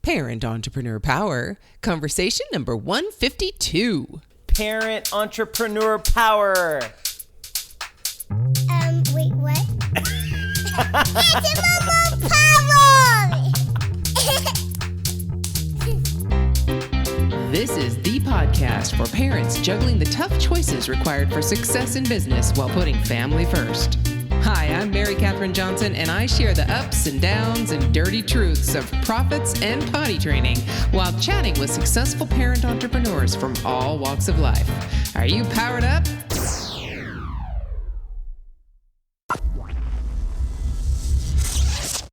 Parent Entrepreneur Power, conversation number 152. Parent Entrepreneur Power. Wait, what? Entrepreneur Power! This is the podcast for parents juggling the tough choices required for success in business while putting family first. Hi, I'm Mary Catherine Johnson, and I share the ups and downs and dirty truths of profits and potty training while chatting with successful parent entrepreneurs from all walks of life. Are you powered up?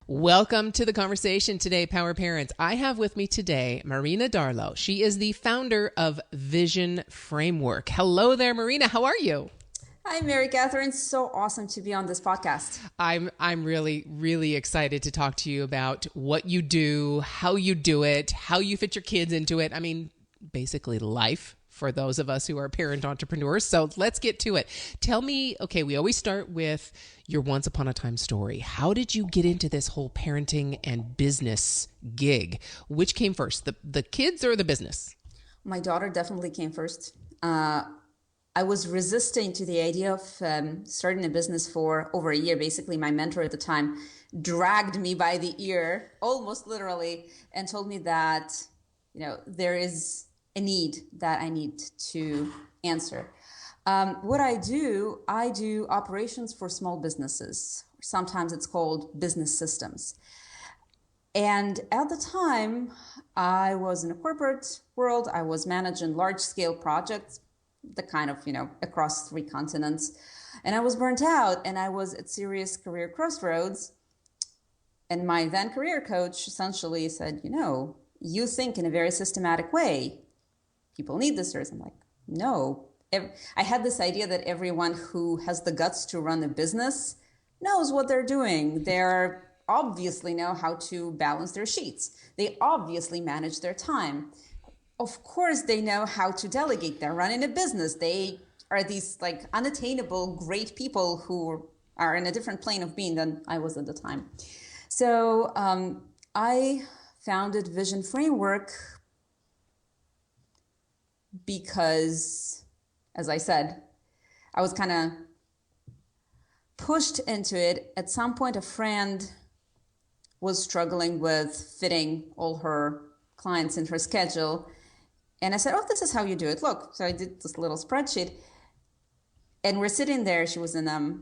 Welcome to the conversation today, Power Parents. I have with me today Marina Darlow. She is the founder of Vision Framework. Hello there, Marina. How are you? Hi, Mary Catherine. So awesome to be on this podcast. I'm really excited to talk to you about what you do, how you do it, how you fit your kids into it. I mean, basically life for those of us who are parent entrepreneurs. So let's get to it. Tell me, okay, we always start with your once upon a time story. How did you get into this whole parenting and business gig? Which came first, the kids or the business? My daughter definitely came first. I was resisting to the idea of starting a business for over a year. Basically, my mentor at the time dragged me by the ear, almost literally, and told me that, there is a need that I need to answer. What I do operations for small businesses. Sometimes it's called business systems. And at the time, I was in a corporate world. I was managing large-scale projects, the kind of, across 3 continents. And I was burnt out and I was at serious career crossroads. And my then career coach essentially said, you think in a very systematic way. People need this service. I'm like, no. I had this idea that everyone who has the guts to run a business knows what they're doing. They're obviously know how to balance their sheets. They obviously manage their time. Of course, they know how to delegate. They're running a business. They are these unattainable, great people who are in a different plane of being than I was at the time. So I founded Vision Framework because, as I said, I was kind of pushed into it. At some point, a friend was struggling with fitting all her clients in her schedule. And I said, this is how you do it. Look, so I did this little spreadsheet. And we're sitting there. She was in a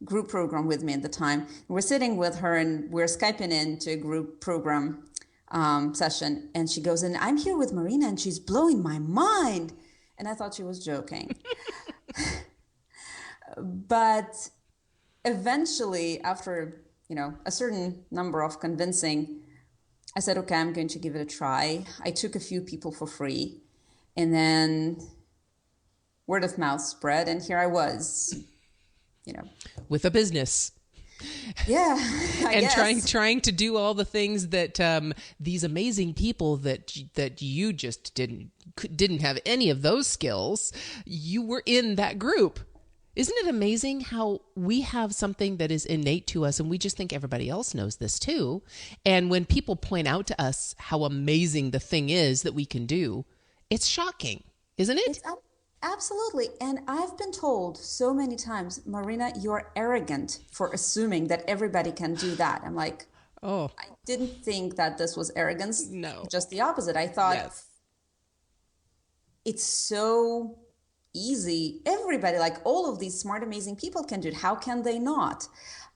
group program with me at the time. We're sitting with her and we're Skyping into a group program session. And she goes, and I'm here with Marina and she's blowing my mind. And I thought she was joking. But eventually, after, a certain number of convincing, I said, okay, I'm going to give it a try. I took a few people for free and then word of mouth spread. And here I was, With a business. Yeah. And trying to do all the things that these amazing people that you just didn't have any of those skills, you were in that group. Isn't it amazing how we have something that is innate to us and we just think everybody else knows this too? And when people point out to us how amazing the thing is that we can do, it's shocking, isn't it? Absolutely. And I've been told so many times, Marina, you're arrogant for assuming that everybody can do that. I'm like, I didn't think that this was arrogance. No. Just the opposite. I thought It's so easy. Everybody, all of these smart, amazing people can do it. How can they not?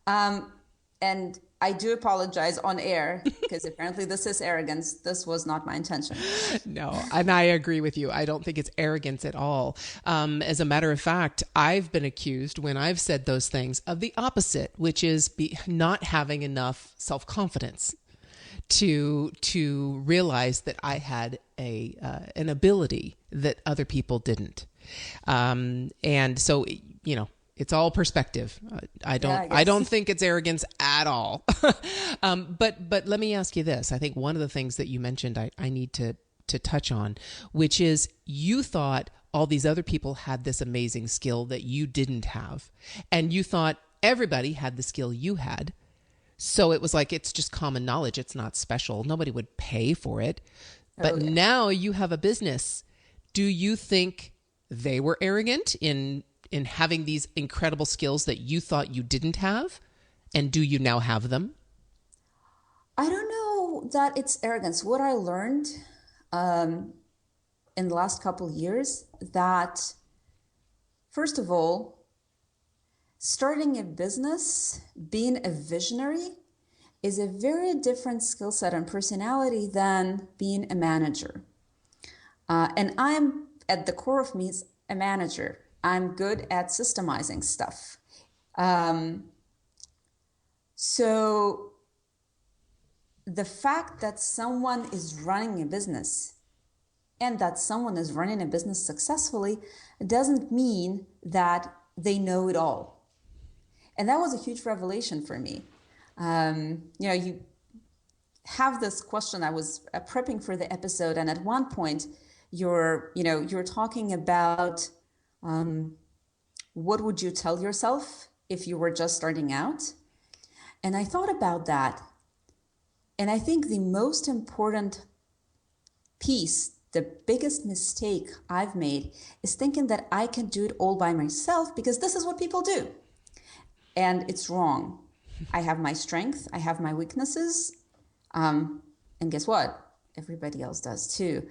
And I do apologize on air because apparently this is arrogance. This was not my intention. No, and I agree with you. I don't think it's arrogance at all. As a matter of fact, I've been accused when I've said those things of the opposite, which is not having enough self-confidence to realize that I had an ability that other people didn't. And so, it's all perspective. I don't think it's arrogance at all. But let me ask you this. I think one of the things that you mentioned I need to touch on, which is you thought all these other people had this amazing skill that you didn't have. And you thought everybody had the skill you had. So it was like, it's just common knowledge. It's not special. Nobody would pay for it. But yeah. now you have a business. Do you think they were arrogant in having these incredible skills that you thought you didn't have? And do you now have them? I don't know that it's arrogance. What I learned in the last couple of years, that first of all, starting a business, being a visionary, is a very different skill set and personality than being a manager. And I'm, at the core of me, is a manager. I'm good at systemizing stuff. So the fact that someone is running a business and that someone is running a business successfully doesn't mean that they know it all. And that was a huge revelation for me. You have this question. I was prepping for the episode, and at one point you're talking about what would you tell yourself if you were just starting out? And I thought about that. And I think the most important piece, the biggest mistake I've made, is thinking that I can do it all by myself because this is what people do. And it's wrong. I have my strength, I have my weaknesses, and guess what? Everybody else does too.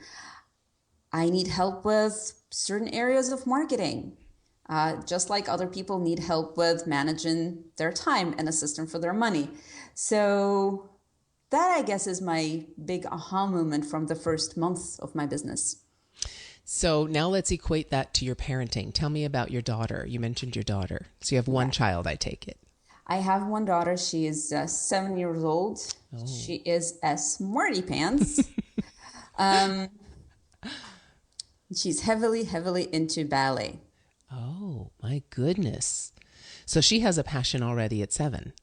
I need help with certain areas of marketing, just like other people need help with managing their time and a system for their money. So that, I guess, is my big aha moment from the first month of my business. So now let's equate that to your parenting. Tell me about your daughter. You mentioned your daughter. So you have one child, I take it. I have one daughter. She is 7 years old. Oh. She is a smarty pants. She's heavily into ballet. Oh, my goodness. So she has a passion already at 7.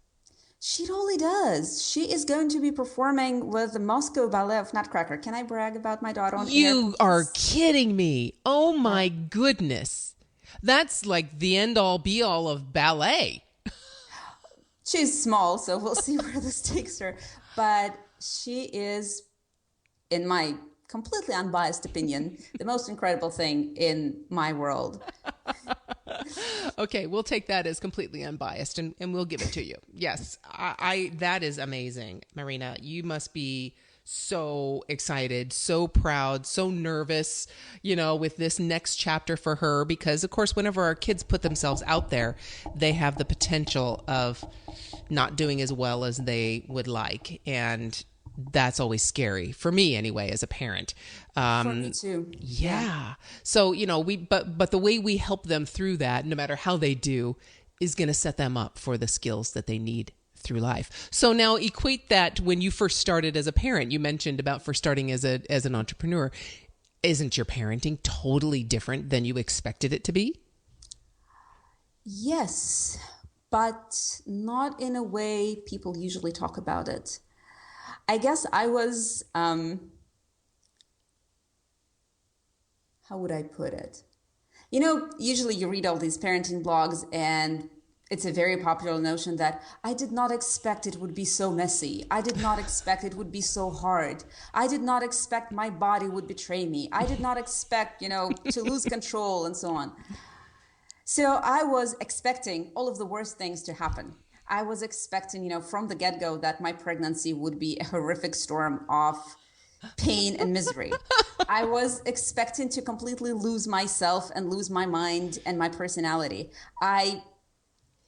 She totally does. She is going to be performing with the Moscow Ballet of Nutcracker. Can I brag about my daughter on air? You are kidding me. Oh, my goodness. That's like the end-all, be-all of ballet. She's small, so we'll see where this takes her. But she is, in my completely unbiased opinion, the most incredible thing in my world. Okay, we'll take that as completely unbiased and we'll give it to you. Yes, I that is amazing. Marina, you must be so excited, so proud, so nervous, with this next chapter for her, because of course, whenever our kids put themselves out there, they have the potential of not doing as well as they would like. And that's always scary for me anyway, as a parent. For me too. Yeah. So, but the way we help them through that, no matter how they do, is going to set them up for the skills that they need through life. So now equate that when you first started as a parent. You mentioned about first starting as an entrepreneur. Isn't your parenting totally different than you expected it to be? Yes, but not in a way people usually talk about it. I guess I was, how would I put it? Usually you read all these parenting blogs and it's a very popular notion that I did not expect it would be so messy. I did not expect it would be so hard. I did not expect my body would betray me. I did not expect, to lose control and so on. So I was expecting all of the worst things to happen. I was expecting, from the get-go that my pregnancy would be a horrific storm of pain and misery. I was expecting to completely lose myself and lose my mind and my personality.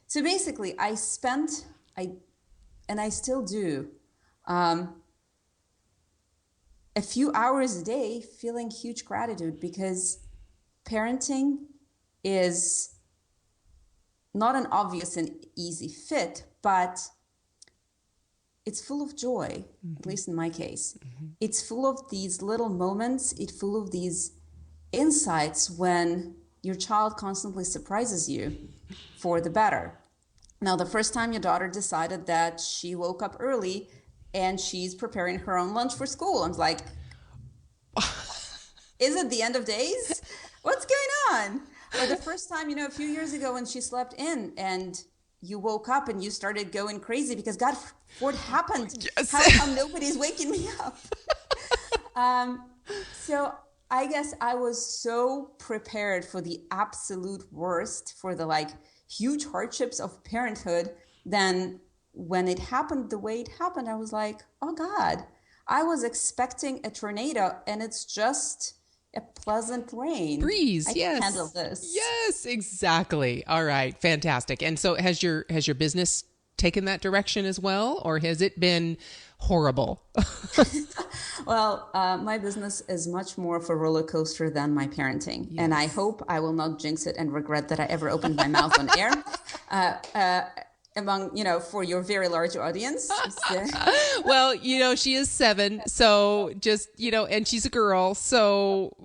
So basically, I spent, and I still do, a few hours a day feeling huge gratitude, because parenting is not an obvious and easy fit, but it's full of joy, at least in my case. It's full of these little moments. It's full of these insights when your child constantly surprises you for the better. Now, the first time your daughter decided that she woke up early and she's preparing her own lunch for school, I'm like, is it the end of days? What's going on? Or the first time, a few years ago when she slept in and you woke up and you started going crazy because God, what happened? Yes. How come nobody's waking me up? So I guess I was so prepared for the absolute worst, for the like huge hardships of parenthood. Then when it happened the way it happened, I was like, oh God, I was expecting a tornado and it's just a pleasant rain. Breeze. I Yes. can handle this. Yes, exactly. All right. Fantastic. And so has your business taken that direction as well, or has it been horrible? Well, my business is much more of a roller coaster than my parenting. Yes. And I hope I will not jinx it and regret that I ever opened my mouth on air. Among, for your very large audience. Well, she is 7, so just, and she's a girl, so,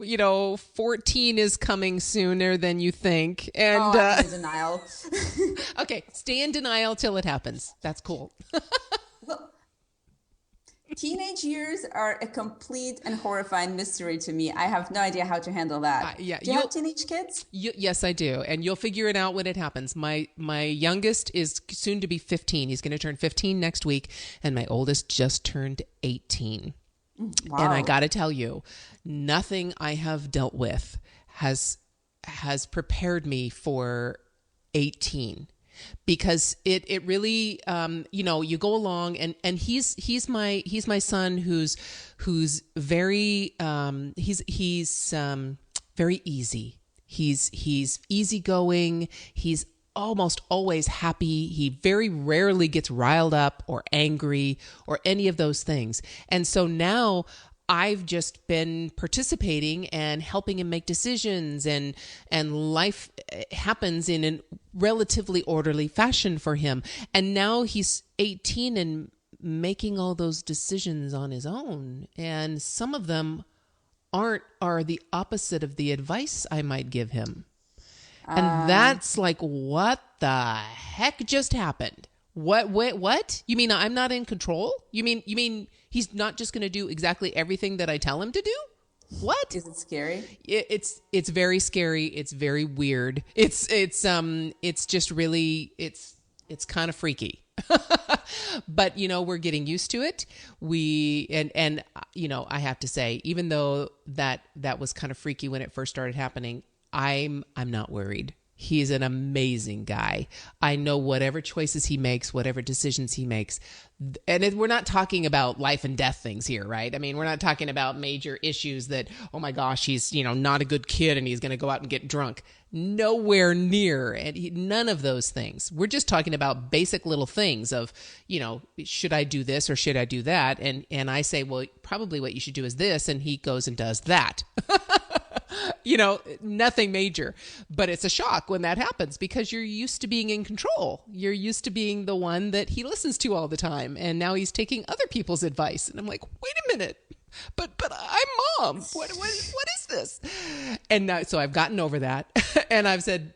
14 is coming sooner than you think. And I'm in denial. okay, stay in denial till it happens. That's cool. Well, teenage years are a complete and horrifying mystery to me. I have no idea how to handle that. Yeah, do you have teenage kids? Yes, I do. And you'll figure it out when it happens. My youngest is soon to be 15. He's going to turn 15 next week. And my oldest just turned 18. Wow. And I got to tell you, nothing I have dealt with has prepared me for 18. Because it really, you go along and he's my son who's very, he's very easy. He's easygoing. He's almost always happy. He very rarely gets riled up or angry or any of those things. And so now I've just been participating and helping him make decisions, and life happens in a relatively orderly fashion for him. And now he's 18 and making all those decisions on his own. And some of them are the opposite of the advice I might give him. And that's like, what the heck just happened? What? You mean I'm not in control? You mean he's not just going to do exactly everything that I tell him to do? What? Is it scary? It's very scary. It's very weird. It's just really, it's kind of freaky. But we're getting used to it. And I have to say, even though that was kind of freaky when it first started happening, I'm not worried. He's an amazing guy. I know whatever choices he makes, whatever decisions he makes. And we're not talking about life and death things here, right? I mean, we're not talking about major issues that, oh my gosh, he's, not a good kid and he's going to go out and get drunk. Nowhere near. And none of those things. We're just talking about basic little things of, should I do this or should I do that? And I say, well, probably what you should do is this. And he goes and does that. Nothing major, but it's a shock when that happens because you're used to being in control. You're used to being the one that he listens to all the time. And now he's taking other people's advice. And I'm like, wait a minute, but I'm mom. What is this? And now, so I've gotten over that. And I've said,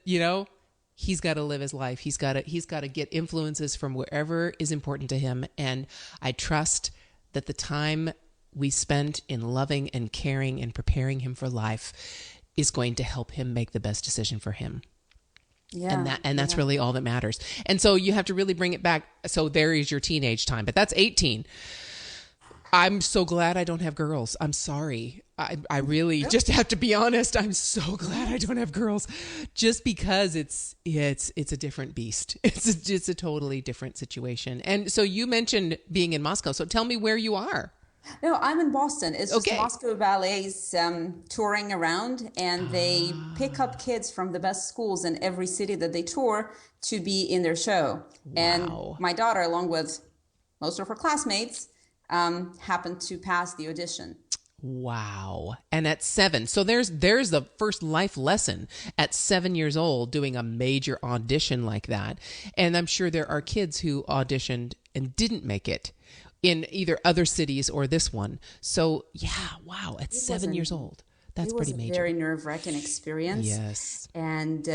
he's got to live his life. He's got to get influences from wherever is important to him. And I trust that the time we spent in loving and caring and preparing him for life is going to help him make the best decision for him. Yeah. And that's really all that matters. And so you have to really bring it back. So there is your teenage time, but that's 18. I'm so glad I don't have girls. I'm sorry. I really just have to be honest. I'm so glad I don't have girls, just because it's a different beast. It's a totally different situation. And so you mentioned being in Moscow. So tell me where you are. No, I'm in Boston. It's just Okay. Moscow Ballet's touring around, and they pick up kids from the best schools in every city that they tour to be in their show. Wow. And my daughter, along with most of her classmates, happened to pass the audition. Wow. And at 7. So there's the first life lesson at 7 years old, doing a major audition like that. And I'm sure there are kids who auditioned and didn't make it in either other cities or this one. So yeah, wow, at 7 years old. That's pretty major. It was a very nerve-wracking experience. Yes. And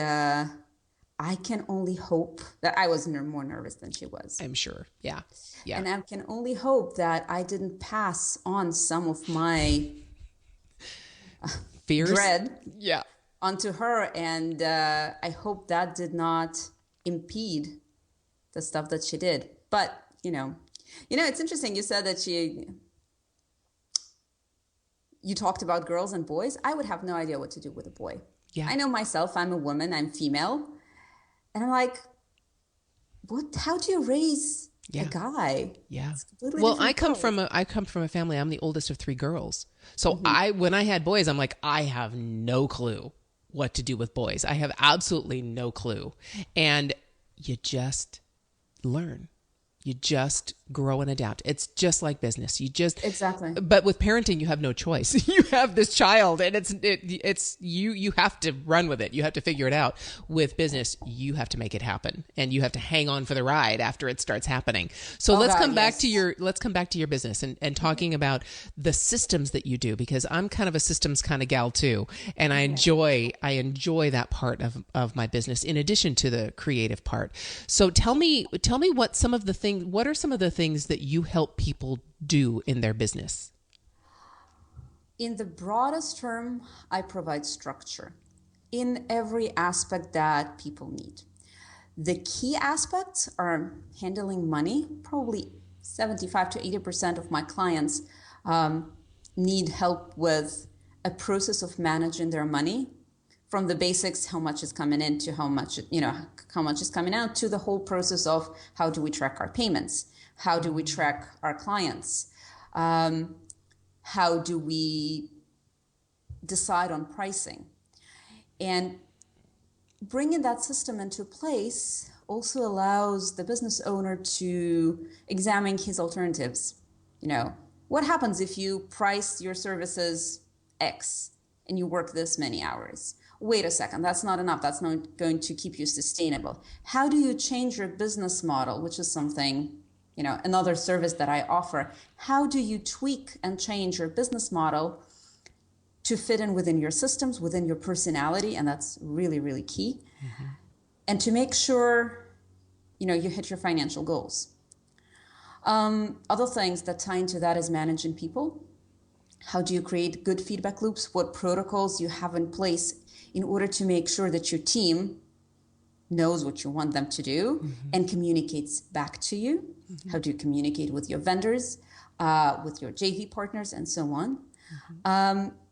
I can only hope that I was more nervous than she was. I'm sure. Yeah. Yeah. And I can only hope that I didn't pass on some of my Fears? dread Yeah. onto her. And I hope that did not impede the stuff that she did. But, it's interesting. You said that you talked about girls and boys. I would have no idea what to do with a boy. Yeah. I know myself, I'm a woman, I'm female. And I'm like, how do you raise a guy? Yeah. Well, I come from a family. I'm the oldest of 3 girls. So Mm-hmm. when I had boys, I'm like, I have no clue what to do with boys. I have absolutely no clue. And you just learn. You just grow and adapt. It's just like business. Exactly. But with parenting, you have no choice. You have this child, and it's you have to run with it. You have to figure it out. With business, you have to make it happen, and you have to hang on for the ride after it starts happening. So let's come back to your business and talking about the systems that you do, because I'm kind of a systems kind of gal too, and I enjoy that part of my business in addition to the creative part. So tell me what are some of the things that you help people do in their business? In the broadest term, I provide structure in every aspect that people need. The key aspects are handling money. Probably 75 to 80% of my clients need help with a process of managing their money, from the basics, how much is coming in, to how much is coming out, to the whole process of how do we track our payments? How do we track our clients? How do we decide on pricing? And bringing that system into place also allows the business owner to examine his alternatives. What happens if you price your services X and you work this many hours? Wait a second, that's not enough. That's not going to keep you sustainable. How do you change your business model, which is something, another service that I offer? How do you tweak and change your business model to fit in within your systems, within your personality? And that's really, really key. Mm-hmm. And to make sure, you hit your financial goals. Other things that tie into that is managing people. How do you create good feedback loops? What protocols you have in place in order to make sure that your team knows what you want them to do and communicates back to you? How do you communicate with your vendors, with your JV partners, and so on?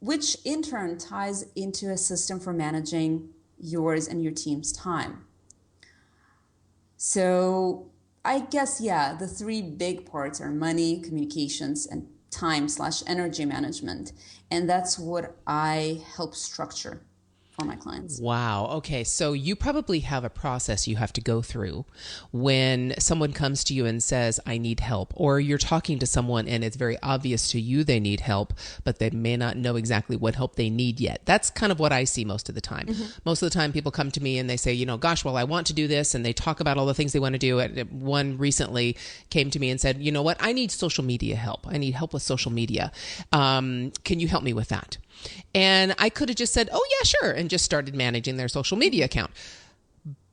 Which in turn ties into a system for managing yours and your team's time. So I guess, the 3 big parts are money, communications, and time/energy management. And that's what I help structure for my clients. Wow. Okay. So you probably have a process you have to go through when someone comes to you and says, I need help, or you're talking to someone and it's very obvious to you they need help, but they may not know exactly what help they need yet. That's kind of what I see most of the time. Most of the time people come to me and they say, gosh, well, I want to do this. And they talk about all the things they want to do. One recently came to me and said, you know what? I need social media help. I need help with social media. Can you help me with that? And I could have just said, oh, yeah, sure, and just started managing their social media account.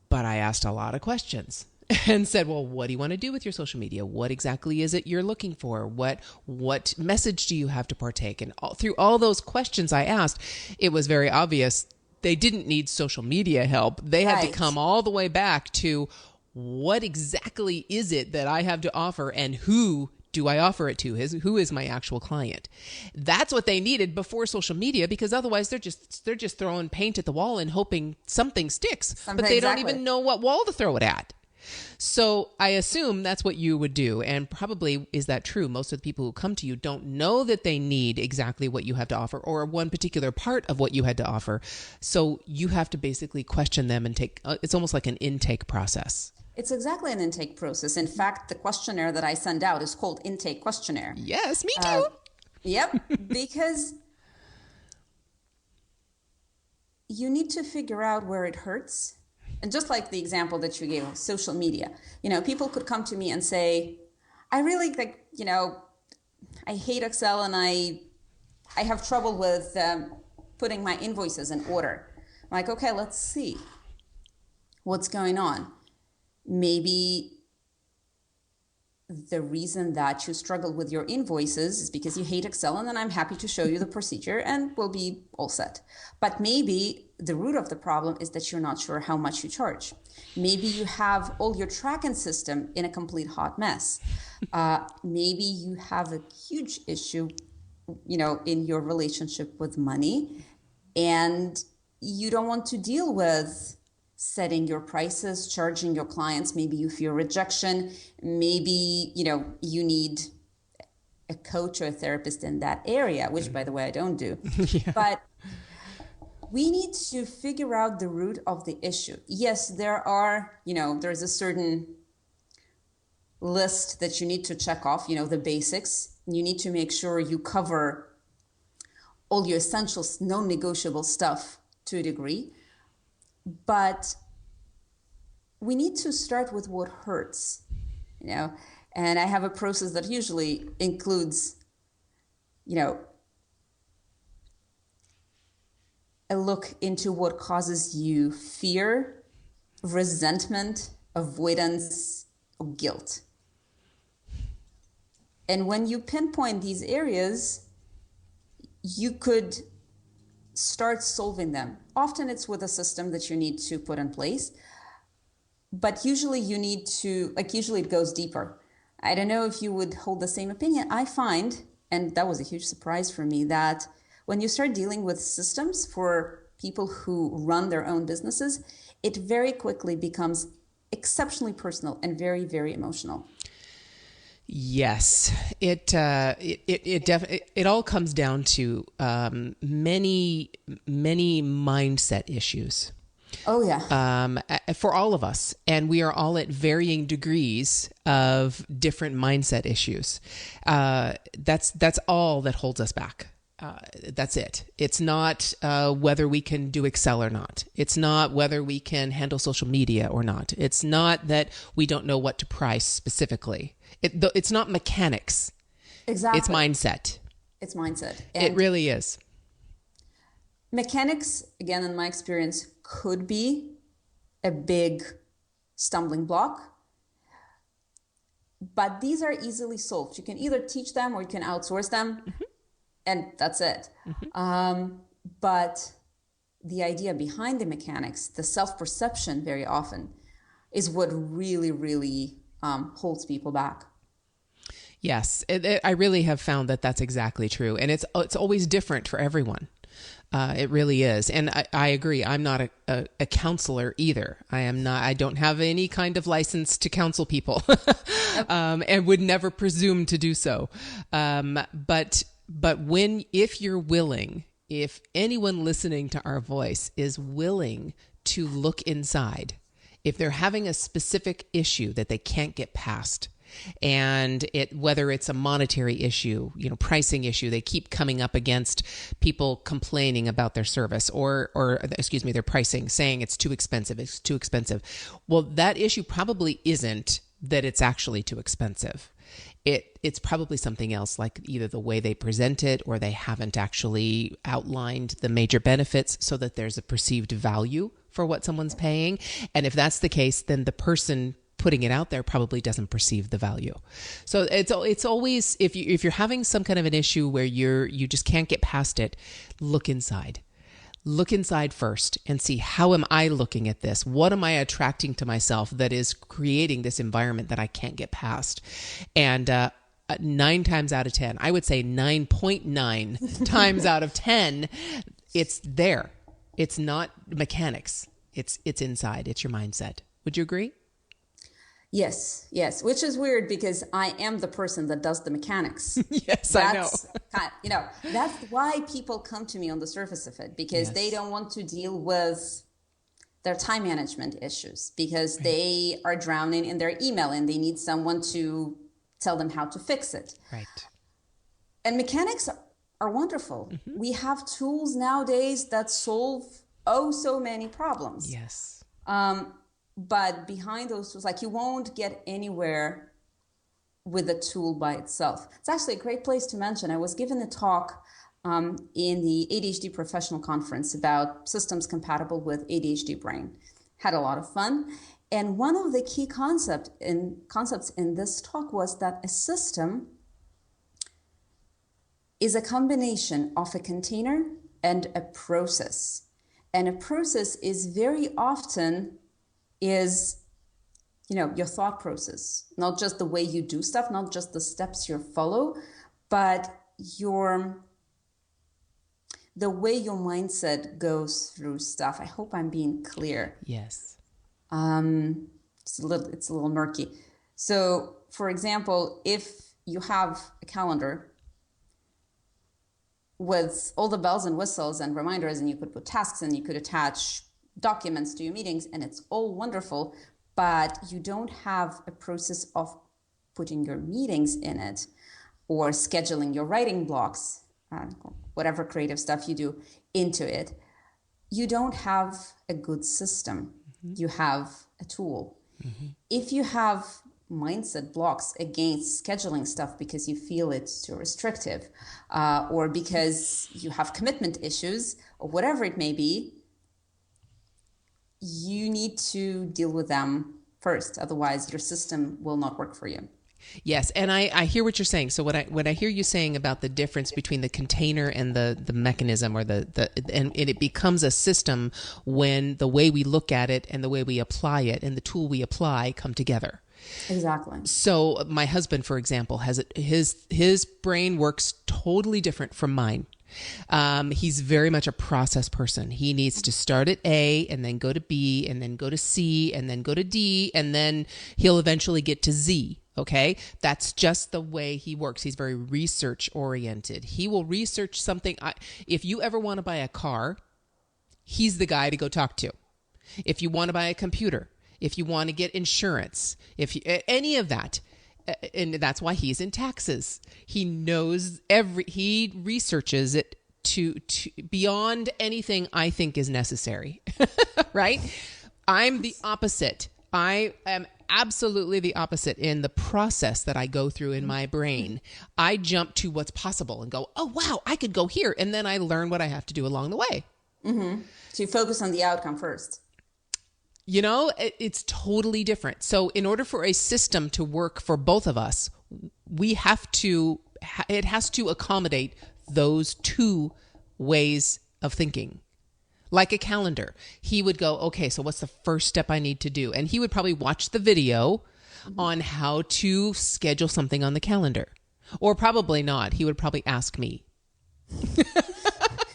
But I asked a lot of questions and said, well, what do you want to do with your social media? What exactly is it you're looking for? What message do you have to partake? And through all those questions I asked, it was very obvious they didn't need social media help. They had to come all the way back to what exactly is it that I have to offer, and who do I offer it to? Who is my actual client? That's what they needed before social media, because otherwise they're just throwing paint at the wall and hoping something sticks, but they don't even know what wall to throw it at. So I assume that's what you would do. And probably is that true? Most of the people who come to you don't know that they need exactly what you have to offer, or one particular part of what you had to offer. So you have to basically question them and it's almost like an intake process. It's exactly an intake process. In fact, the questionnaire that I send out is called Intake Questionnaire. Yes, me too. Yep, because you need to figure out where it hurts. And just like the example that you gave of social media, people could come to me and say, I really I hate Excel and I have trouble with putting my invoices in order. I'm like, okay, let's see what's going on. Maybe the reason that you struggle with your invoices is because you hate Excel, and then I'm happy to show you the procedure and we'll be all set. But maybe the root of the problem is that you're not sure how much you charge. Maybe you have all your tracking system in a complete hot mess. Maybe you have a huge issue, in your relationship with money, and you don't want to deal with setting your prices, charging your clients. Maybe you fear rejection. Maybe, you need a coach or a therapist in that area, which, by the way, I don't do. Yeah. But we need to figure out the root of the issue. Yes, there's a certain list that you need to check off, the basics. You need to make sure you cover all your essential, non-negotiable stuff to a degree. But we need to start with what hurts, and I have a process that usually includes, a look into what causes you fear, resentment, avoidance, or guilt. And when you pinpoint these areas, you could start solving them. Often it's with a system that you need to put in place, but usually usually it goes deeper. I don't know if you would hold the same opinion. I find, and that was a huge surprise for me, that when you start dealing with systems for people who run their own businesses, it very quickly becomes exceptionally personal and very, very emotional. Yes, it all comes down to many mindset issues. Oh yeah. For all of us, and we are all at varying degrees of different mindset issues. That's all that holds us back. That's it. It's not whether we can do Excel or not. It's not whether we can handle social media or not. It's not that we don't know what to price specifically. It's not mechanics. Exactly. It's mindset. It's mindset. And it really is. Mechanics, again, in my experience, could be a big stumbling block. But these are easily solved. You can either teach them or you can outsource them. Mm-hmm. And that's it. Mm-hmm. But the idea behind the mechanics, the self-perception very often, is what really, really holds people back. Yes, I really have found that that's exactly true. And it's always different for everyone. It really is. And I agree. I'm not a counselor either. I don't have any kind of license to counsel people and would never presume to do so. But if you're willing, if anyone listening to our voice is willing to look inside, if they're having a specific issue that they can't get past, and whether it's a monetary issue, pricing issue, they keep coming up against people complaining about their service or their pricing, saying it's too expensive. Well, that issue probably isn't that it's actually too expensive. It's probably something else, like either the way they present it or they haven't actually outlined the major benefits so that there's a perceived value for what someone's paying. And if that's the case, then the person putting it out there probably doesn't perceive the value. So it's always, if you're having some kind of an issue where you just can't get past it, look inside. Look inside first and see, how am I looking at this? What am I attracting to myself that is creating this environment that I can't get past? And 9 times out of 10, I would say 9.9 times out of 10, it's there. It's not mechanics. It's inside. It's your mindset. Would you agree? Yes, which is weird because I am the person that does the mechanics. Yes, I know. That's why people come to me on the surface of it, because they don't want to deal with their time management issues, because they are drowning in their email and they need someone to tell them how to fix it. Right. And mechanics are wonderful. Mm-hmm. We have tools nowadays that solve so many problems. Yes. But behind those tools, you won't get anywhere with a tool by itself. It's actually a great place to mention. I was given a talk in the ADHD professional conference about systems compatible with ADHD brain. Had a lot of fun. And one of the key concepts in this talk was that a system is a combination of a container and a process. And a process is very often your thought process, not just the way you do stuff, not just the steps you follow, but the way your mindset goes through stuff. I hope I'm being clear. Yes. It's a little murky. So, for example, if you have a calendar with all the bells and whistles and reminders, and you could put tasks and you could attach documents to your meetings, and it's all wonderful, but you don't have a process of putting your meetings in it or scheduling your writing blocks, whatever creative stuff you do into it, you don't have a good system. You have a tool. If you have mindset blocks against scheduling stuff because you feel it's too restrictive, or because you have commitment issues, or whatever it may be, you need to deal with them first. Otherwise, your system will not work for you. Yes, and I hear what you're saying. So what I hear you saying about the difference between the container and the mechanism, or and it becomes a system when the way we look at it and the way we apply it and the tool we apply come together. Exactly. So my husband, for example, has his brain works totally different from mine. He's very much a process person. He needs to start at A and then go to B and then go to C and then go to D, and then he'll eventually get to Z. Okay. That's just the way he works. He's very research oriented. He will research something. If you ever want to buy a car, he's the guy to go talk to. If you want to buy a computer, if you want to get insurance, any of that. And that's why he's in taxes. He knows he researches it to beyond anything I think is necessary. Right? I'm the opposite. I am absolutely the opposite in the process that I go through in my brain. I jump to what's possible and go, oh, wow, I could go here. And then I learn what I have to do along the way. Mm-hmm. So you focus on the outcome first. It's totally different. So in order for a system to work for both of us, it has to accommodate those two ways of thinking. Like a calendar. He would go, okay, so what's the first step I need to do? And he would probably watch the video on how to schedule something on the calendar. Or probably not. He would probably ask me.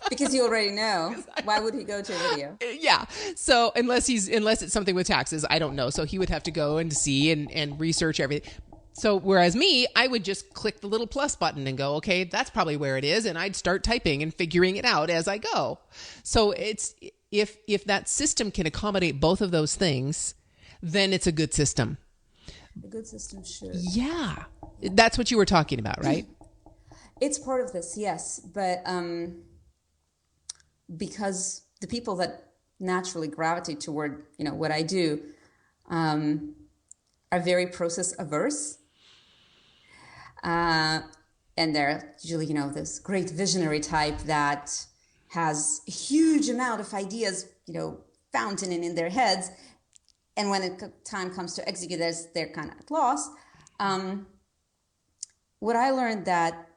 Because you already know. Why would he go to a video? Yeah. So unless it's something with taxes, I don't know. So he would have to go and see and research everything. So whereas me, I would just click the little plus button and go, okay, that's probably where it is. And I'd start typing and figuring it out as I go. So it's, if that system can accommodate both of those things, then it's a good system. A good system should. Yeah. That's what you were talking about, right? It's part of this, yes. But because the people that naturally gravitate toward, what I do, are very process averse. And they're usually, this great visionary type that has a huge amount of ideas, fountaining in their heads. And when time comes to execute this, they're kind of at loss. What I learned that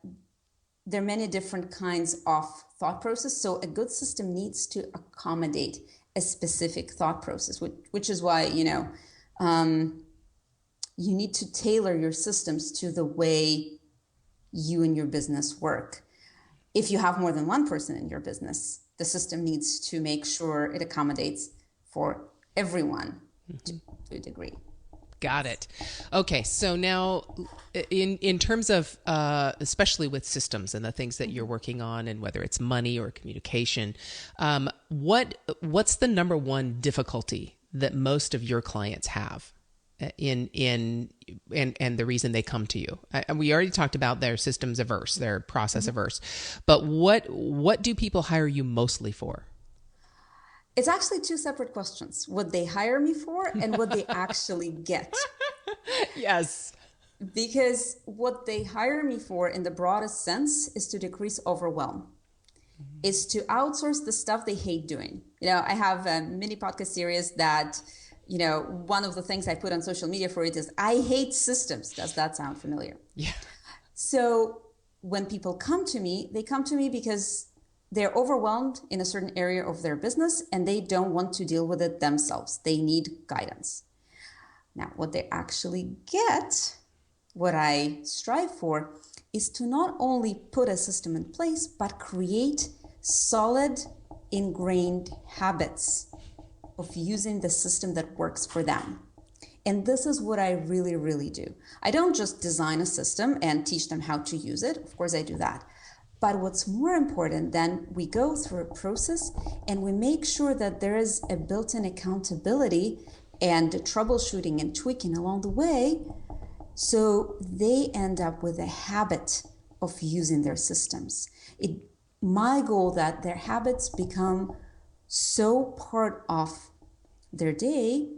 there are many different kinds of thought process. So a good system needs to accommodate a specific thought process, which is why, you need to tailor your systems to the way you and your business work. If you have more than one person in your business, the system needs to make sure it accommodates for everyone to a degree. Got it. Okay, so now in terms of, especially with systems and the things that you're working on, and whether it's money or communication, what's the number one difficulty that most of your clients have and the reason they come to you? We already talked about their systems averse, their process averse, but what do people hire you mostly for? It's actually two separate questions. What they hire me for and what they actually get. Yes. Because what they hire me for in the broadest sense is to decrease overwhelm. Is to outsource the stuff they hate doing. I have a mini podcast series that one of the things I put on social media for it is, I hate systems. Does that sound familiar? Yeah. So when people come to me, they come to me because they're overwhelmed in a certain area of their business and they don't want to deal with it themselves. They need guidance. Now, what they actually get, what I strive for, is to not only put a system in place, but create solid, ingrained habits of using the system that works for them. And this is what I really, really do. I don't just design a system and teach them how to use it. Of course, I do that. But what's more important, then we go through a process and we make sure that there is a built-in accountability and troubleshooting and tweaking along the way, so they end up with a habit of using their systems. My goal that their habits become so part of their day,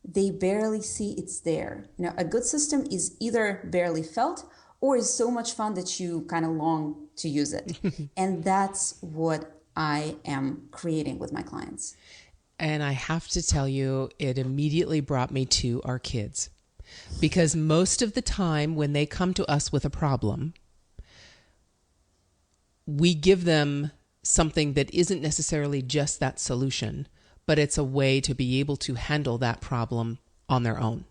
they barely see it's there. A good system is either barely felt or is so much fun that you kind of long to use it. And that's what I am creating with my clients. And I have to tell you, it immediately brought me to our kids. Because most of the time when they come to us with a problem, we give them something that isn't necessarily just that solution, but it's a way to be able to handle that problem on their own.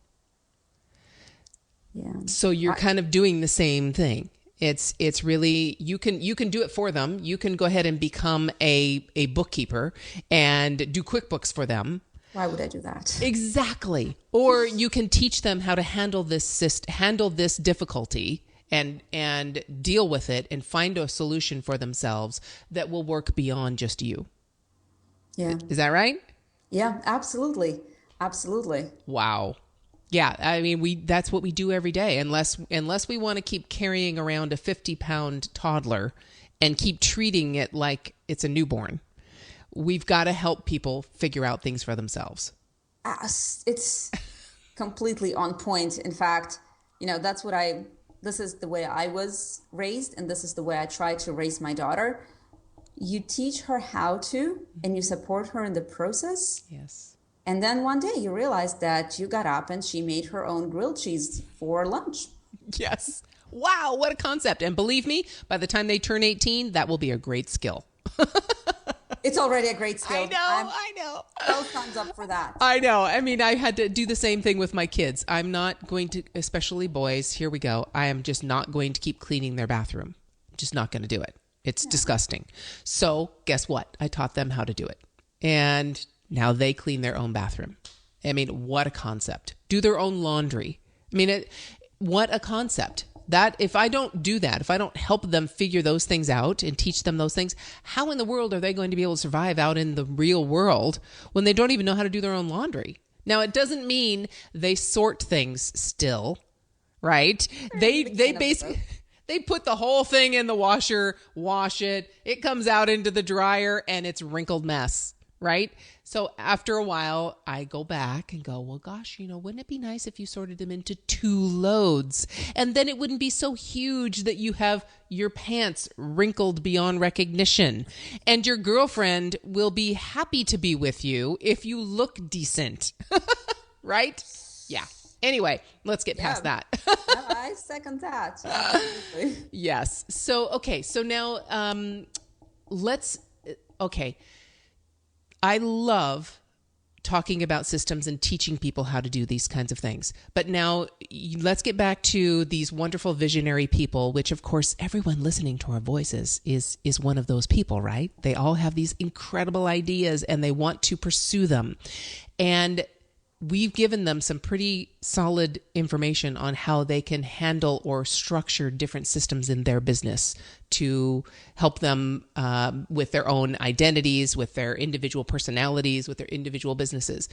Yeah. So you're kind of doing the same thing. It's really, you can do it for them. You can go ahead and become a bookkeeper and do QuickBooks for them. Why would I do that? Exactly. Or you can teach them how to handle this difficulty and deal with it and find a solution for themselves that will work beyond just you. Yeah. Is that right? Yeah, absolutely. Absolutely. Wow. Yeah, I mean, that's what we do every day, unless we want to keep carrying around a 50-pound toddler and keep treating it like it's a newborn. We've got to help people figure out things for themselves. It's completely on point. In fact, this is the way I was raised, and this is the way I try to raise my daughter. You teach her how to, and you support her in the process. Yes. And then one day you realize that you got up and she made her own grilled cheese for lunch. Yes. Wow, what a concept. And believe me, by the time they turn 18, that will be a great skill. It's already a great skill. I know. Both thumbs up for that. I know. I mean, I had to do the same thing with my kids. I'm not going to, especially boys, here we go. I am just not going to keep cleaning their bathroom. Just not going to do it. It's disgusting. So guess what? I taught them how to do it. And now they clean their own bathroom. I mean, what a concept. Do their own laundry. I mean, what a concept. That if I don't do that, if I don't help them figure those things out and teach them those things, how in the world are they going to be able to survive out in the real world when they don't even know how to do their own laundry? Now, it doesn't mean they sort things still, right? They basically... They put the whole thing in the washer, wash it. It comes out into the dryer and it's a wrinkled mess, right? So after a while, I go back and go, well, gosh, wouldn't it be nice if you sorted them into 2 loads? And then it wouldn't be so huge that you have your pants wrinkled beyond recognition. And your girlfriend will be happy to be with you if you look decent, right? Yeah. Anyway, let's get past that. I second that. Absolutely. Yes. So, okay. So now I love talking about systems and teaching people how to do these kinds of things. But now let's get back to these wonderful visionary people, which of course everyone listening to our voices is one of those people, right? They all have these incredible ideas and they want to pursue them. And we've given them some pretty solid information on how they can handle or structure different systems in their business to help them with their own identities, with their individual personalities, with their individual businesses.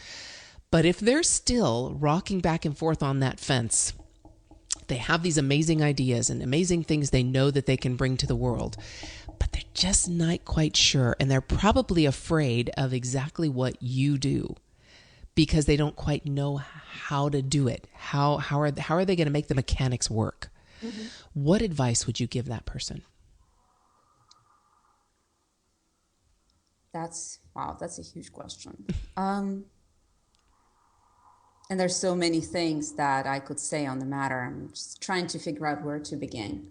But if they're still rocking back and forth on that fence, they have these amazing ideas and amazing things they know that they can bring to the world, but they're just not quite sure. And they're probably afraid of exactly what you do, because they don't quite know how to do it. How are they going to make the mechanics work? Mm-hmm. What advice would you give that person? That's a huge question. And there's so many things that I could say on the matter. I'm just trying to figure out where to begin.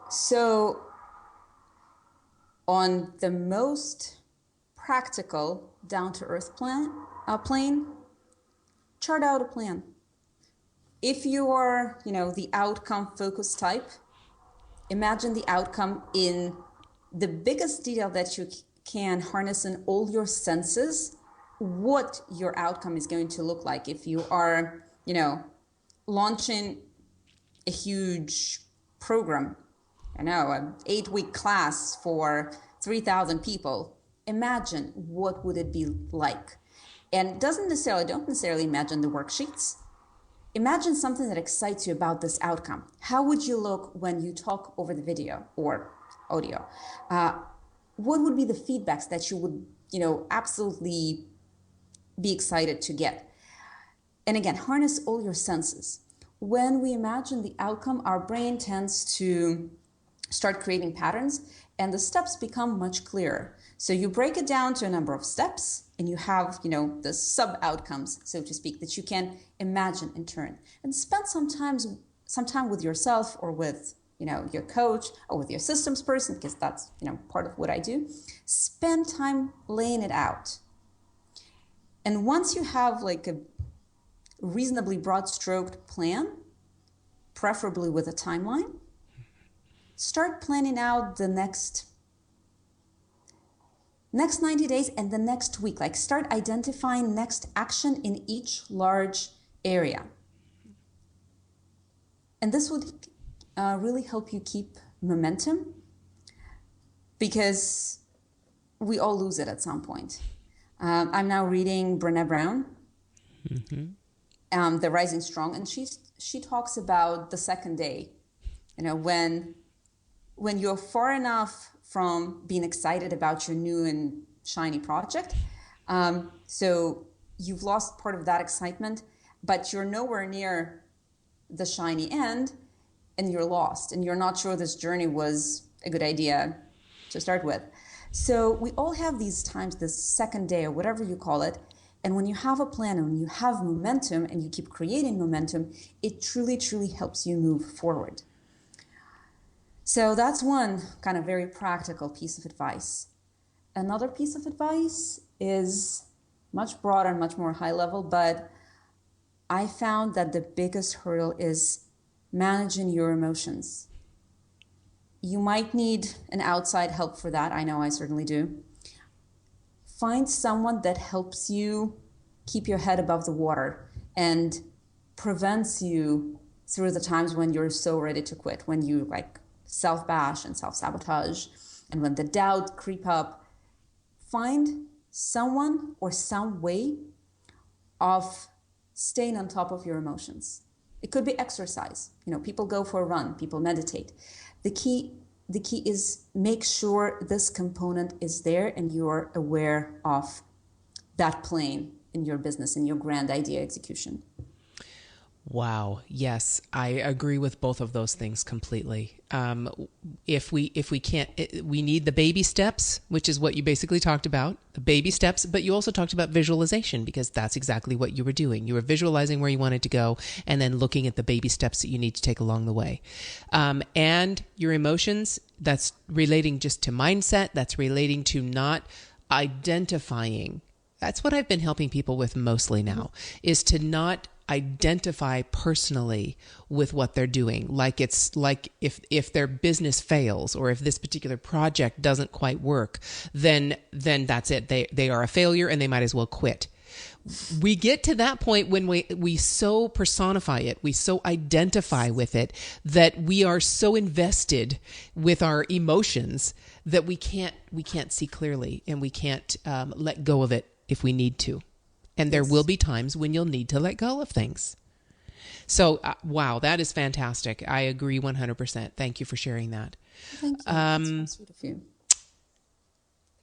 So on the most practical, down-to-earth plane, chart out a plan. If you are, the outcome-focused type, imagine the outcome in the biggest detail that you can, harness in all your senses, what your outcome is going to look like. If you are, launching a huge program, an 8-week class for 3,000 people, imagine what would it be like. And don't necessarily imagine the worksheets. Imagine something that excites you about this outcome. How would you look when you talk over the video or audio? What would be the feedbacks that you would, absolutely be excited to get? And again, harness all your senses. When we imagine the outcome, our brain tends to start creating patterns, and the steps become much clearer. So you break it down to a number of steps, and you have, the sub-outcomes, so to speak, that you can imagine in turn. And spend some time with yourself or with, your coach or with your systems person, because that's, part of what I do. Spend time laying it out. And once you have like a reasonably broad-stroked plan, preferably with a timeline, start planning out the next 90 days and the next week. Like, start identifying next action in each large area. And this would really help you keep momentum, because we all lose it at some point. I'm now reading Brené Brown, The Rising Strong, and she talks about the second day. When you're far enough from being excited about your new and shiny project, so you've lost part of that excitement, but you're nowhere near the shiny end, and you're lost, and you're not sure this journey was a good idea to start with. So we all have these times, this second day or whatever you call it, and when you have a plan and when you have momentum and you keep creating momentum, it truly, truly helps you move forward. So that's one kind of very practical piece of advice. Another piece of advice is much broader and much more high level, but I found that the biggest hurdle is managing your emotions. You might need an outside help for that. I know I certainly do. Find someone that helps you keep your head above the water and prevents you through the times when you're so ready to quit, when you self-bash and self-sabotage, and when the doubt creep up. Find someone or some way of staying on top of your emotions. It could be exercise. People go for a run, people meditate. The key is make sure this component is there and you're aware of that plane in your business, in your grand idea execution. Wow. Yes, I agree with both of those things completely. If we can't, we need the baby steps, which is what you basically talked about, the baby steps, but you also talked about visualization, because that's exactly what you were doing. You were visualizing where you wanted to go and then looking at the baby steps that you need to take along the way. And your emotions, that's relating just to mindset. That's relating to not identifying. That's what I've been helping people with mostly now, is to not identify personally with what they're doing. Like if their business fails, or if this particular project doesn't quite work, then that's it. They are a failure and they might as well quit. We get to that point when we so personify it, we so identify with it, that we are so invested with our emotions that we can't see clearly, and we can't let go of it if we need to. And there will be times when you'll need to let go of things. So, wow, that is fantastic. I agree 100%. Thank you for sharing that. Thank you. That's sweet of you.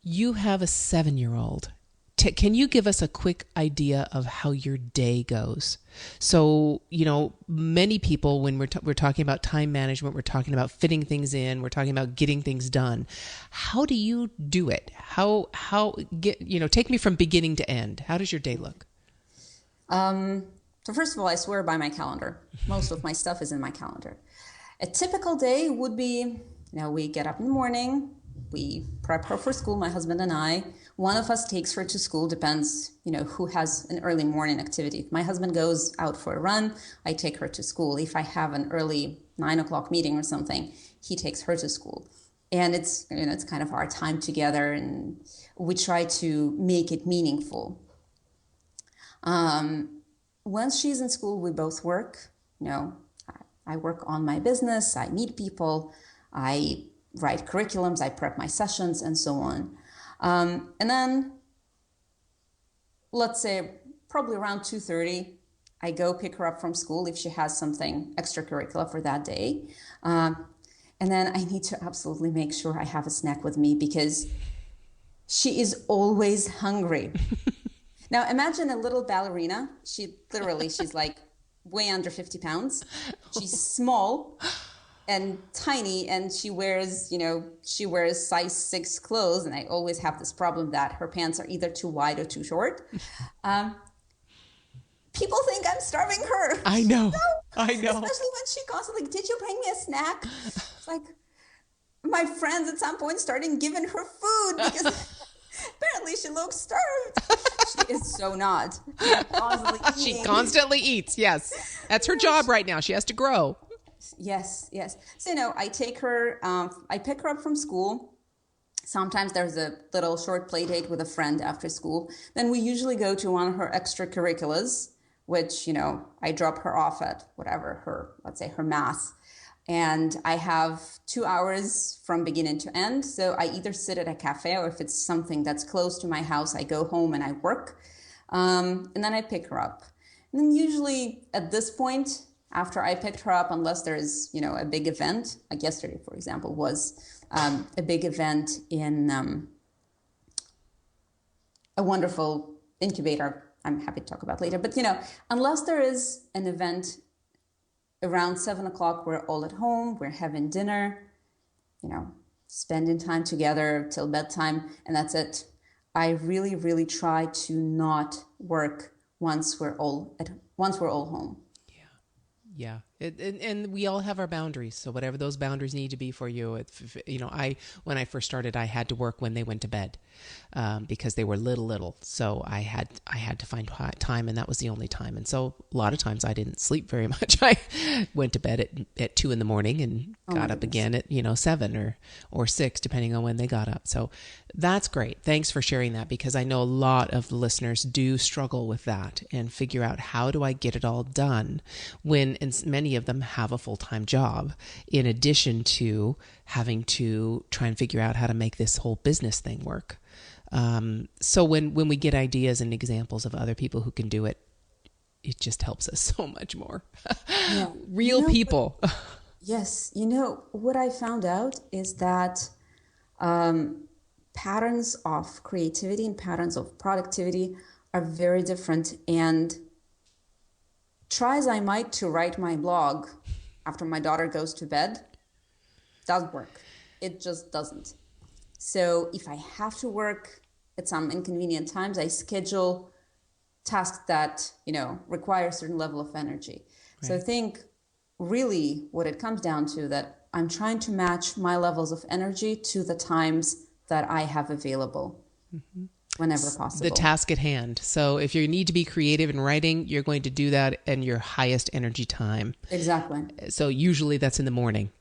You have a 7-year-old. can you give us a quick idea of how your day goes? So, many people, when we're talking about time management, we're talking about fitting things in, we're talking about getting things done. How do you do it? Take me from beginning to end. How does your day look? So first of all, I swear by my calendar. Most of my stuff is in my calendar. A typical day would be, we get up in the morning, we prep her for school, my husband and I. One of us takes her to school, depends, who has an early morning activity. If my husband goes out for a run, I take her to school. If I have an early 9 o'clock meeting or something, he takes her to school. And it's kind of our time together, and we try to make it meaningful. Once she's in school, we both work. I work on my business, I meet people, I write curriculums, I prep my sessions, and so on. And then, let's say, probably around 2:30, I go pick her up from school if she has something extracurricular for that day. And then I need to absolutely make sure I have a snack with me because she is always hungry. Now, imagine a little ballerina. She's like way under 50 pounds. She's small and tiny, and she wears size 6 clothes. And I always have this problem that her pants are either too wide or too short. People think I'm starving her. I know. Especially when she constantly, did you bring me a snack? It's like my friends at some point started giving her food because apparently she looks starved. She is so not. She constantly eats. Yes. That's her job right now. She has to grow. Yes. So, I take her, I pick her up from school. Sometimes there's a little short play date with a friend after school. Then we usually go to one of her extracurriculars, which, I drop her off at whatever let's say her math. And I have 2 hours from beginning to end. So I either sit at a cafe, or if it's something that's close to my house, I go home and I work. And then I pick her up. And then usually at this point, after I picked her up, unless there's, a big event, like yesterday, for example, was a big event in a wonderful incubator I'm happy to talk about later. But, unless there is an event around 7 o'clock, we're all at home, we're having dinner, spending time together till bedtime, and that's it. I really, really try to not work once we're all home. Yeah. And we all have our boundaries. So whatever those boundaries need to be for you, when I first started, I had to work when they went to bed because they were little. So I had to find time, and that was the only time. And so a lot of times I didn't sleep very much. I went to bed at 2 a.m. and got up again at 7 or 6, depending on when they got up. So that's great. Thanks for sharing that, because I know a lot of the listeners do struggle with that and figure out, how do I get it all done when many of them have a full-time job, in addition to having to try and figure out how to make this whole business thing work. So when we get ideas and examples of other people who can do it, it just helps us so much more. Yeah. Real people. Yes. What I found out is that patterns of creativity and patterns of productivity are very different. And try as I might to write my blog after my daughter goes to bed, doesn't work. It just doesn't. So if I have to work at some inconvenient times, I schedule tasks that, require a certain level of energy. Right. So I think really what it comes down to, that I'm trying to match my levels of energy to the times that I have available. Mm-hmm. Whenever possible. The task at hand. So if you need to be creative in writing, you're going to do that in your highest energy time. Exactly. So usually that's in the morning.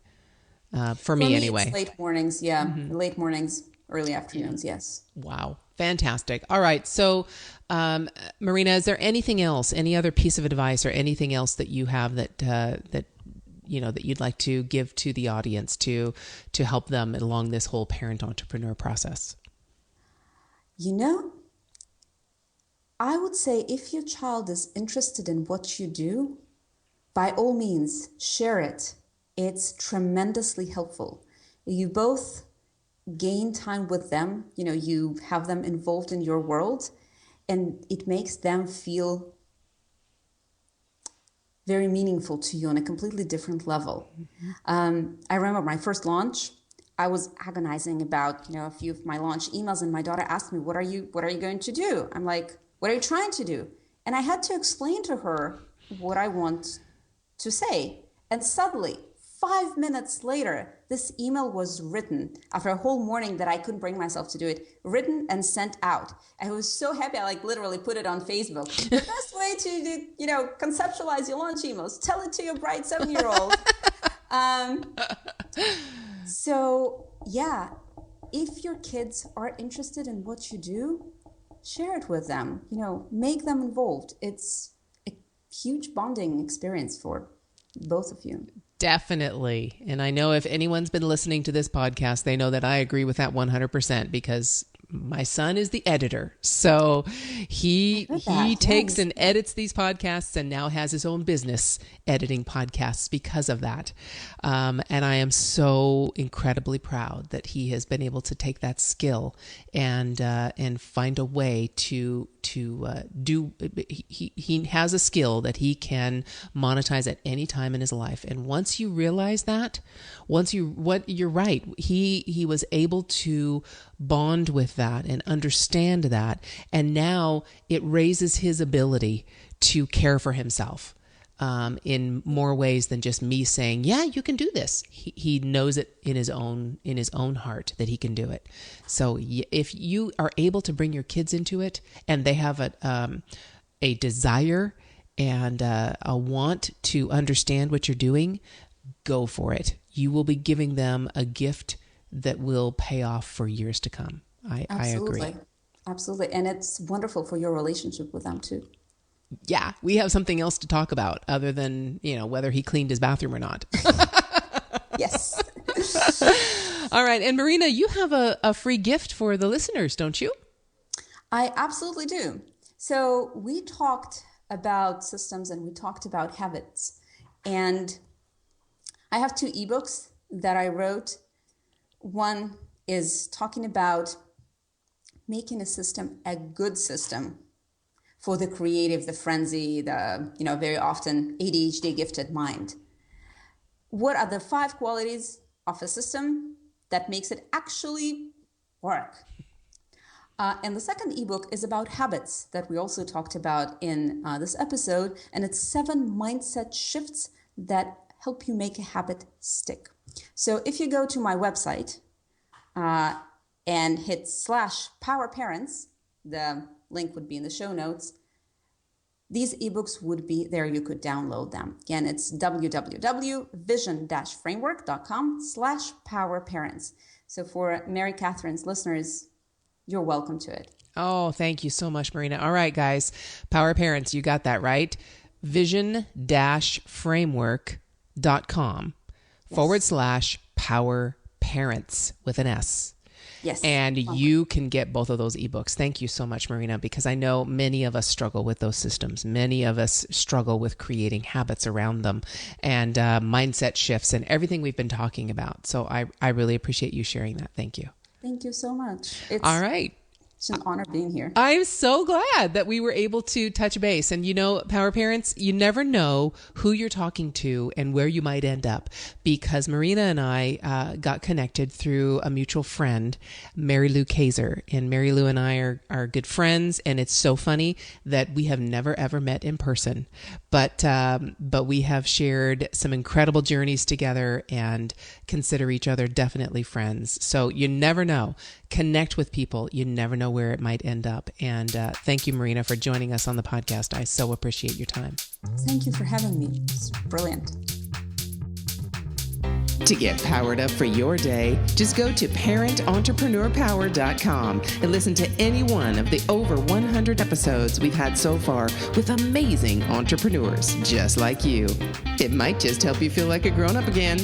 For me anyway. It's late mornings, yeah. Mm-hmm. Late mornings, early afternoons, yes. Wow. Fantastic. All right. So, Marina, is there anything else, any other piece of advice or anything else that you have that you'd like to give to the audience to help them along this whole parent entrepreneur process? I would say if your child is interested in what you do, by all means, share it. It's tremendously helpful. You both gain time with them. You have them involved in your world, and it makes them feel very meaningful to you on a completely different level. I remember my first launch, I was agonizing about, a few of my launch emails, and my daughter asked me, what are you going to do? I'm like, what are you trying to do? And I had to explain to her what I want to say. And suddenly, 5 minutes later, this email was written after a whole morning that I couldn't bring myself to do it, written and sent out. I was so happy. I literally put it on Facebook. The best way to do, conceptualize your launch emails, tell it to your bright 7-year-old. So yeah, if your kids are interested in what you do, share it with them, make them involved. It's a huge bonding experience for both of you. Definitely. And I know if anyone's been listening to this podcast, they know that I agree with that 100% because my son is the editor. So he takes and edits these podcasts and now has his own business editing podcasts because of that. And I am so incredibly proud that he has been able to take that skill and find a way to do. He has a skill that he can monetize at any time in his life. And once you realize that, you're right. He was able to bond with that and understand that. And now it raises his ability to care for himself in more ways than just me saying, yeah, you can do this. He knows it in his own heart that he can do it. So if you are able to bring your kids into it and they have a desire and a want to understand what you're doing, go for it. You will be giving them a gift that will pay off for years to come. I agree. Absolutely. And it's wonderful for your relationship with them too. Yeah, we have something else to talk about other than, whether he cleaned his bathroom or not. Yes. All right. And Marina, you have a free gift for the listeners, don't you? I absolutely do. So we talked about systems and we talked about habits. And I have 2 ebooks that I wrote. One is talking about making a system a good system for the creative, the frenzy, the, very often ADHD gifted mind. What are the 5 qualities of a system that makes it actually work? And the second ebook is about habits that we also talked about in this episode. And it's 7 mindset shifts that help you make a habit stick. So if you go to my website and hit /PowerParents, the link would be in the show notes, these ebooks would be there. You could download them. Again, it's www.vision-framework.com/PowerParents. So for Mary Catherine's listeners, you're welcome to it. Oh, thank you so much, Marina. All right, guys. Power Parents, you got that right. vision-framework.com/PowerParents with an S. Yes. And you can get both of those ebooks. Thank you so much, Marina, because I know many of us struggle with those systems. Many of us struggle with creating habits around them and mindset shifts and everything we've been talking about. So I really appreciate you sharing that. Thank you. Thank you so much. All right. It's an honor being here. I'm so glad that we were able to touch base. And Power Parents, you never know who you're talking to and where you might end up, because Marina and I got connected through a mutual friend, Mary Lou Kaiser. And Mary Lou and I are good friends. And it's so funny that we have never, ever met in person. But we have shared some incredible journeys together and consider each other definitely friends. So you never know. Connect with people. You never know where it might end up. And thank you, Marina, for joining us on the podcast. I so appreciate your time. Thank you for having me. It's brilliant. To get powered up for your day, just go to parententrepreneur.power.com and listen to any one of the over 100 episodes we've had so far with amazing entrepreneurs just like you. It might just help you feel like a grown-up again.